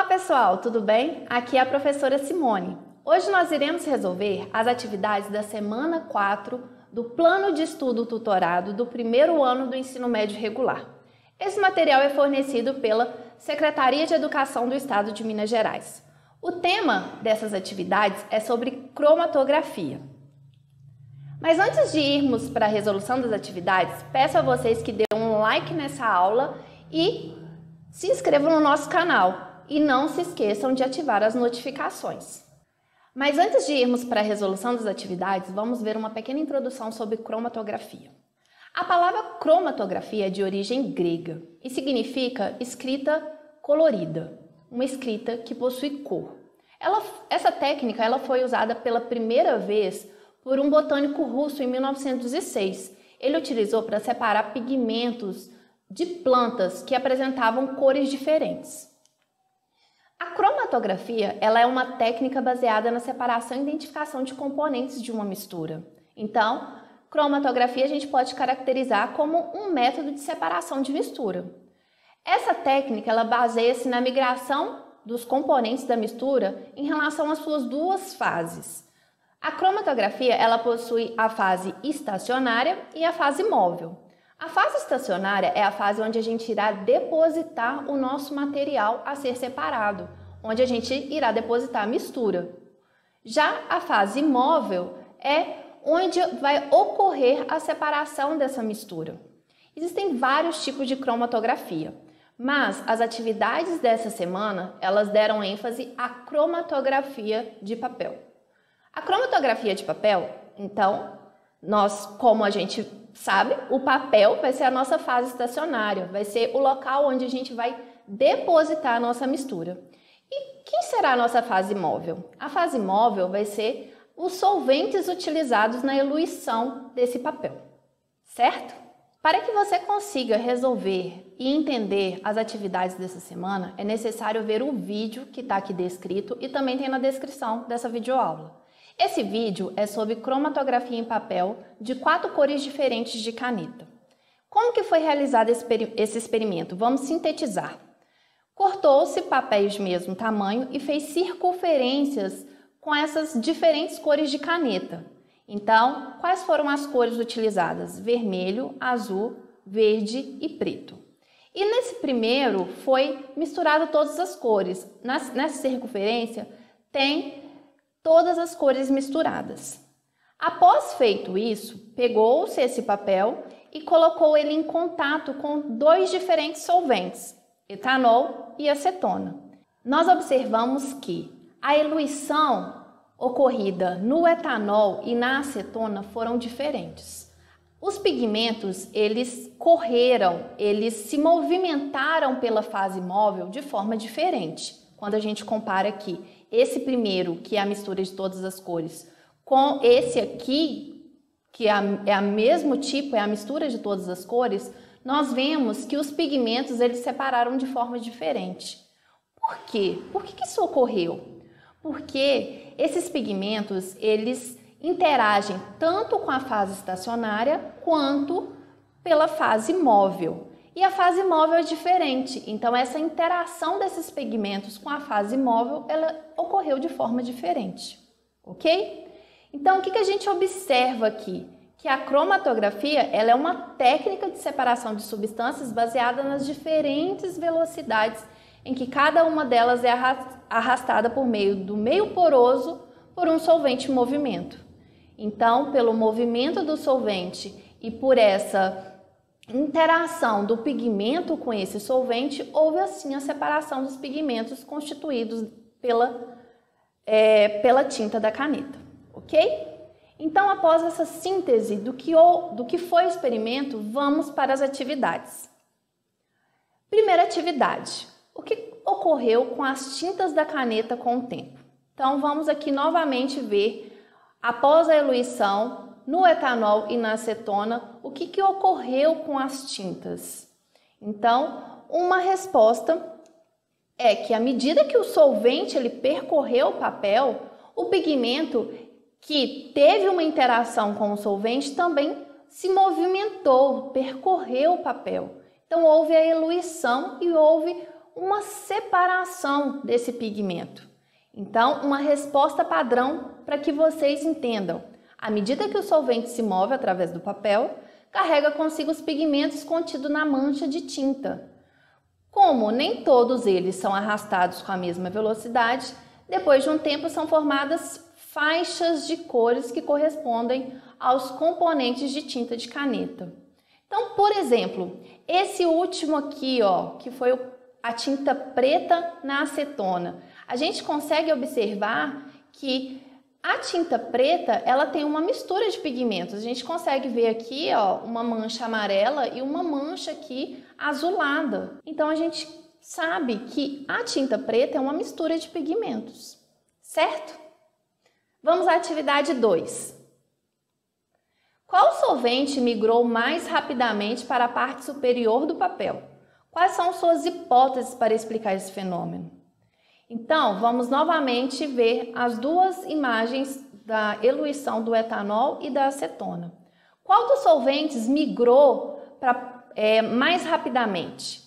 pessoal, tudo bem? Aqui é a professora Simone. Hoje nós iremos resolver as atividades da semana 4 do Plano de Estudo Tutorado do primeiro ano do Ensino Médio Regular. Esse material é fornecido pela Secretaria de Educação do Estado de Minas Gerais. O tema dessas atividades é sobre cromatografia. Mas antes de irmos para a resolução das atividades, peço a vocês que dêem um like nessa aula e se inscrevam no nosso canal. E não se esqueçam de ativar as notificações. Mas antes de irmos para a resolução das atividades, vamos ver uma pequena introdução sobre cromatografia. A palavra cromatografia é de origem grega e significa escrita colorida, uma escrita que possui cor. Essa técnica foi usada pela primeira vez por um botânico russo em 1906. Ele utilizou para separar pigmentos de plantas que apresentavam cores diferentes. A cromatografia é uma técnica baseada na separação e identificação de componentes de uma mistura. Então, cromatografia a gente pode caracterizar como um método de separação de mistura. Essa técnica baseia-se na migração dos componentes da mistura em relação às suas duas fases. A cromatografia possui a fase estacionária e a fase móvel. A fase estacionária é a fase onde a gente irá depositar o nosso material a ser separado, onde a gente irá depositar a mistura. Já a fase móvel é onde vai ocorrer a separação dessa mistura. Existem vários tipos de cromatografia, mas as atividades dessa semana, elas deram ênfase à cromatografia de papel. A cromatografia de papel, então, como a gente sabe, o papel vai ser a nossa fase estacionária, vai ser o local onde a gente vai depositar a nossa mistura. E quem será a nossa fase móvel? A fase móvel vai ser os solventes utilizados na eluição desse papel, certo? Para que você consiga resolver e entender as atividades dessa semana, é necessário ver o vídeo que está aqui descrito e também tem na descrição dessa videoaula. Esse vídeo é sobre cromatografia em papel de 4 cores diferentes de caneta. Como que foi realizado esse experimento? Vamos sintetizar. Cortou-se papéis de mesmo tamanho e fez circunferências com essas diferentes cores de caneta. Então, quais foram as cores utilizadas? Vermelho, azul, verde e preto. E nesse primeiro foi misturado todas as cores. Nessa circunferência tem todas as cores misturadas. Após feito isso, pegou-se esse papel e colocou ele em contato com 2 diferentes solventes, etanol e acetona. Nós observamos que a eluição ocorrida no etanol e na acetona foram diferentes. Os pigmentos, eles se movimentaram pela fase móvel de forma diferente. Quando a gente compara aqui esse primeiro, que é a mistura de todas as cores, com esse aqui, que é a mesmo tipo, é a mistura de todas as cores, nós vemos que os pigmentos eles separaram de forma diferente. Por quê? Por que isso ocorreu? Porque esses pigmentos eles interagem tanto com a fase estacionária quanto pela fase móvel. E a fase móvel é diferente, então essa interação desses pigmentos com a fase móvel, ela ocorreu de forma diferente, ok? Então, o que a gente observa aqui? Que a cromatografia, ela é uma técnica de separação de substâncias baseada nas diferentes velocidades em que cada uma delas é arrastada por meio do meio poroso por um solvente em movimento. Então, pelo movimento do solvente e por essa interação do pigmento com esse solvente, houve assim a separação dos pigmentos constituídos pela tinta da caneta, ok? Então, após essa síntese do que foi o experimento, vamos para as atividades. Primeira atividade, o que ocorreu com as tintas da caneta com o tempo? Então, vamos aqui novamente ver, após a eluição, no etanol e na acetona, o que ocorreu com as tintas? Então, uma resposta é que à medida que o solvente ele percorreu o papel, o pigmento que teve uma interação com o solvente também se movimentou, percorreu o papel. Então, houve a eluição e houve uma separação desse pigmento. Então, uma resposta padrão para que vocês entendam. À medida que o solvente se move através do papel, carrega consigo os pigmentos contidos na mancha de tinta. Como nem todos eles são arrastados com a mesma velocidade, depois de um tempo são formadas faixas de cores que correspondem aos componentes de tinta de caneta. Então, por exemplo, esse último aqui, que foi a tinta preta na acetona, a gente consegue observar que a tinta preta, ela tem uma mistura de pigmentos. A gente consegue ver aqui, uma mancha amarela e uma mancha aqui azulada. Então, a gente sabe que a tinta preta é uma mistura de pigmentos, certo? Vamos à atividade 2. Qual solvente migrou mais rapidamente para a parte superior do papel? Quais são suas hipóteses para explicar esse fenômeno? Então, vamos novamente ver as duas imagens da eluição do etanol e da acetona. Qual dos solventes migrou mais rapidamente?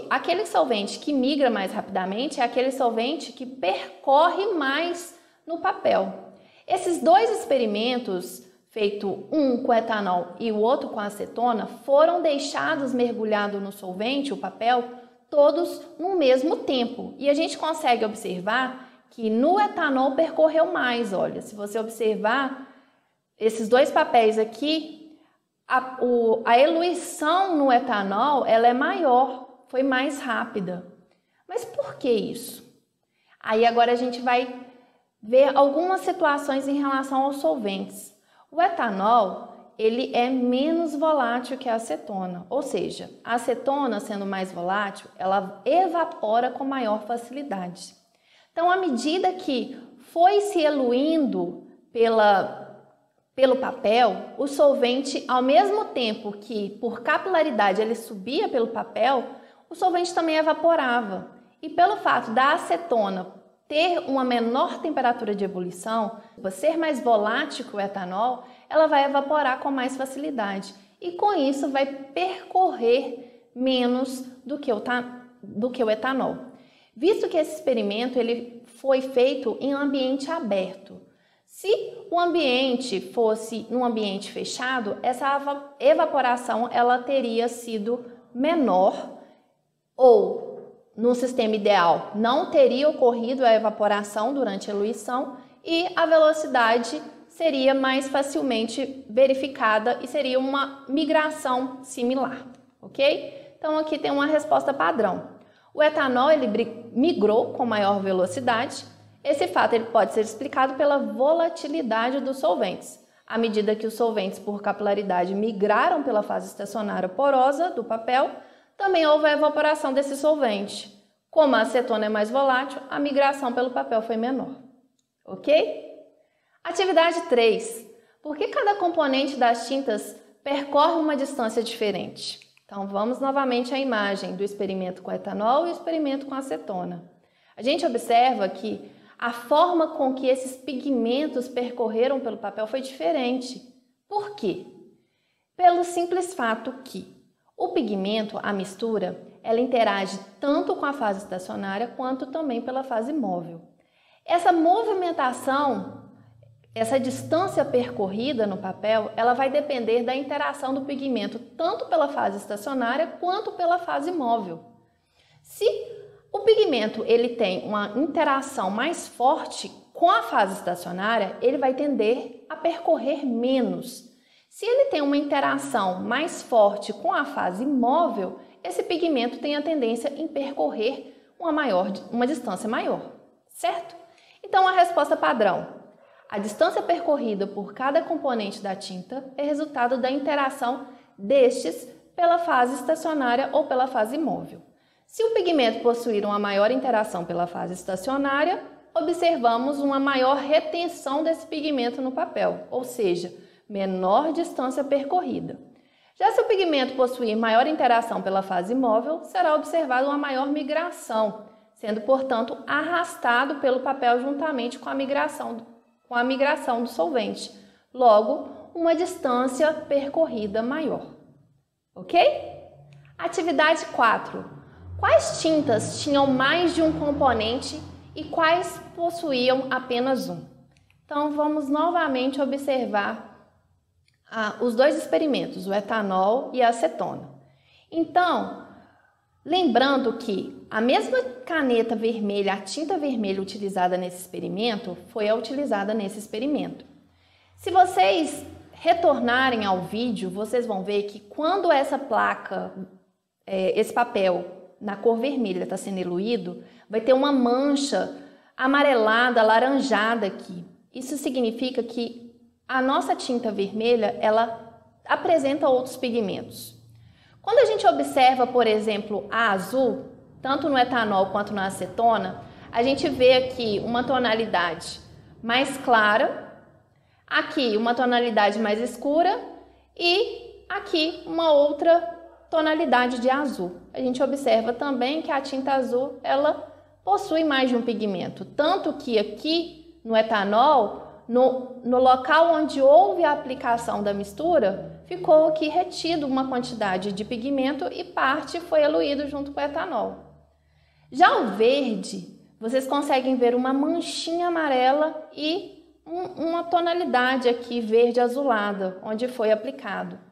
Aquele solvente que migra mais rapidamente é aquele solvente que percorre mais no papel. Esses dois experimentos, feito um com etanol e o outro com acetona, foram deixados mergulhados no solvente, o papel, todos no mesmo tempo. E a gente consegue observar que no etanol percorreu mais. Olha, se você observar esses dois papéis aqui, a eluição no etanol ela é maior, foi mais rápida. Mas por que isso? Aí agora a gente vai ver algumas situações em relação aos solventes. O etanol ele é menos volátil que a acetona, ou seja, a acetona, sendo mais volátil, ela evapora com maior facilidade. Então, à medida que foi se eluindo pelo papel, o solvente, ao mesmo tempo que por capilaridade ele subia pelo papel, o solvente também evaporava. E pelo fato da acetona ter uma menor temperatura de ebulição, por ser mais volátil que o etanol, ela vai evaporar com mais facilidade e com isso vai percorrer menos do que o etanol. Visto que esse experimento ele foi feito em um ambiente aberto. Se o ambiente fosse num ambiente fechado, essa evaporação ela teria sido menor ou no sistema ideal, não teria ocorrido a evaporação durante a eluição e a velocidade seria mais facilmente verificada e seria uma migração similar, ok? Então, aqui tem uma resposta padrão. O etanol ele migrou com maior velocidade. Esse fato ele pode ser explicado pela volatilidade dos solventes. À medida que os solventes por capilaridade migraram pela fase estacionária porosa do papel, também houve a evaporação desse solvente. Como a acetona é mais volátil, a migração pelo papel foi menor. Ok? Atividade 3. Por que cada componente das tintas percorre uma distância diferente? Então, vamos novamente à imagem do experimento com etanol e o experimento com acetona. A gente observa que a forma com que esses pigmentos percorreram pelo papel foi diferente. Por quê? Pelo simples fato que o pigmento, a mistura, ela interage tanto com a fase estacionária quanto também pela fase móvel. Essa movimentação, essa distância percorrida no papel, ela vai depender da interação do pigmento tanto pela fase estacionária quanto pela fase móvel. Se o pigmento ele tem uma interação mais forte com a fase estacionária, ele vai tender a percorrer menos. Se ele tem uma interação mais forte com a fase móvel, esse pigmento tem a tendência em percorrer uma distância maior, certo? Então, a resposta padrão. A distância percorrida por cada componente da tinta é resultado da interação destes pela fase estacionária ou pela fase móvel. Se o pigmento possuir uma maior interação pela fase estacionária, observamos uma maior retenção desse pigmento no papel, ou seja, menor distância percorrida. Já se o pigmento possuir maior interação pela fase móvel, será observada uma maior migração, sendo, portanto, arrastado pelo papel juntamente com a migração do solvente. Logo, uma distância percorrida maior. Ok? Atividade 4. Quais tintas tinham mais de um componente e quais possuíam apenas um? Então, vamos novamente observar os dois experimentos, o etanol e a acetona. Então, lembrando que a mesma caneta vermelha, a tinta vermelha utilizada nesse experimento, foi a utilizada nesse experimento. Se vocês retornarem ao vídeo, vocês vão ver que quando essa placa, esse papel na cor vermelha está sendo eluído, vai ter uma mancha amarelada, alaranjada aqui. Isso significa que a nossa tinta vermelha, ela apresenta outros pigmentos. Quando a gente observa, por exemplo, a azul, tanto no etanol quanto na acetona, a gente vê aqui uma tonalidade mais clara, aqui uma tonalidade mais escura e aqui uma outra tonalidade de azul. A gente observa também que a tinta azul, ela possui mais de um pigmento, tanto que aqui no etanol, no local onde houve a aplicação da mistura, ficou aqui retido uma quantidade de pigmento e parte foi eluído junto com o etanol. Já o verde, vocês conseguem ver uma manchinha amarela e uma tonalidade aqui verde azulada, onde foi aplicado.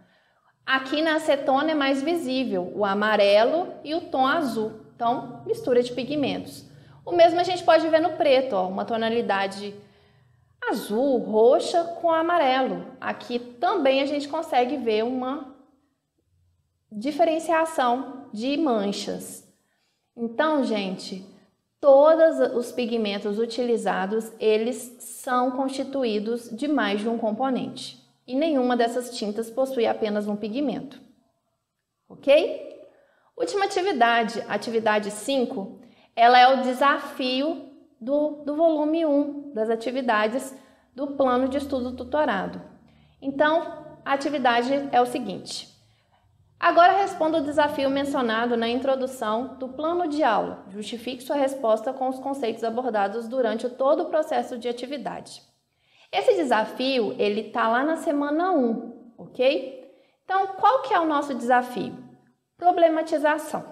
Aqui na acetona é mais visível o amarelo e o tom azul, então mistura de pigmentos. O mesmo a gente pode ver no preto, ó, uma tonalidade azul, roxa com amarelo. Aqui também a gente consegue ver uma diferenciação de manchas. Então, gente, todos os pigmentos utilizados, eles são constituídos de mais de um componente. E nenhuma dessas tintas possui apenas um pigmento. Ok? Última atividade, atividade 5, ela é o desafio do volume 1 das atividades do plano de estudo tutorado. Então, a atividade é o seguinte. Agora responda o desafio mencionado na introdução do plano de aula. Justifique sua resposta com os conceitos abordados durante todo o processo de atividade. Esse desafio, ele está lá na semana 1, ok? Então, qual que é o nosso desafio? Problematização.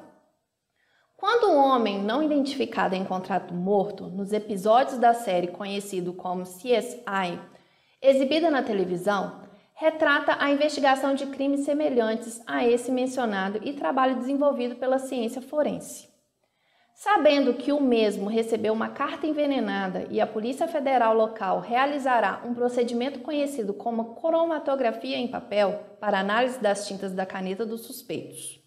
Quando um homem não identificado é encontrado morto, nos episódios da série conhecido como CSI, exibida na televisão, retrata a investigação de crimes semelhantes a esse mencionado e trabalho desenvolvido pela ciência forense. Sabendo que o mesmo recebeu uma carta envenenada e a Polícia Federal local realizará um procedimento conhecido como cromatografia em papel para análise das tintas da caneta dos suspeitos.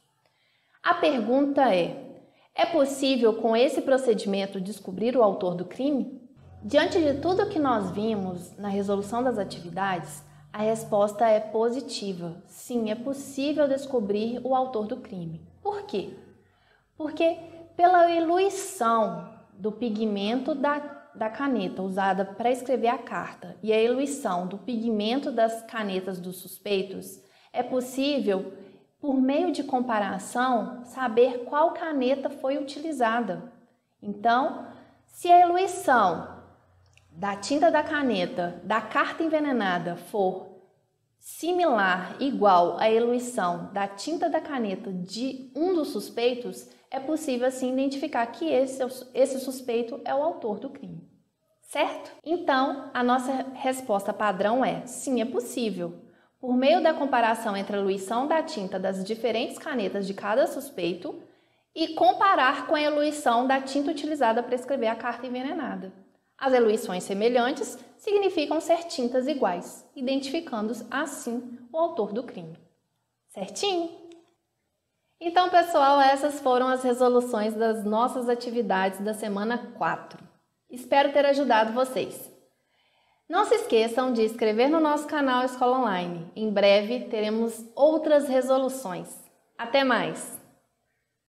A pergunta é possível com esse procedimento descobrir o autor do crime? Diante de tudo que nós vimos na resolução das atividades, a resposta é positiva. Sim, é possível descobrir o autor do crime. Por quê? Porque pela eluição do pigmento da caneta usada para escrever a carta e a eluição do pigmento das canetas dos suspeitos, é possível, por meio de comparação, saber qual caneta foi utilizada. Então, se a eluição da tinta da caneta da carta envenenada for similar, igual à eluição da tinta da caneta de um dos suspeitos, é possível assim identificar que esse suspeito é o autor do crime. Certo? Então, a nossa resposta padrão é sim, é possível. Por meio da comparação entre a eluição da tinta das diferentes canetas de cada suspeito e comparar com a eluição da tinta utilizada para escrever a carta envenenada. As eluições semelhantes significam ser tintas iguais, identificando assim o autor do crime. Certinho? Então, pessoal, essas foram as resoluções das nossas atividades da semana 4. Espero ter ajudado vocês. Não se esqueçam de se inscrever no nosso canal Escola Online. Em breve teremos outras resoluções. Até mais!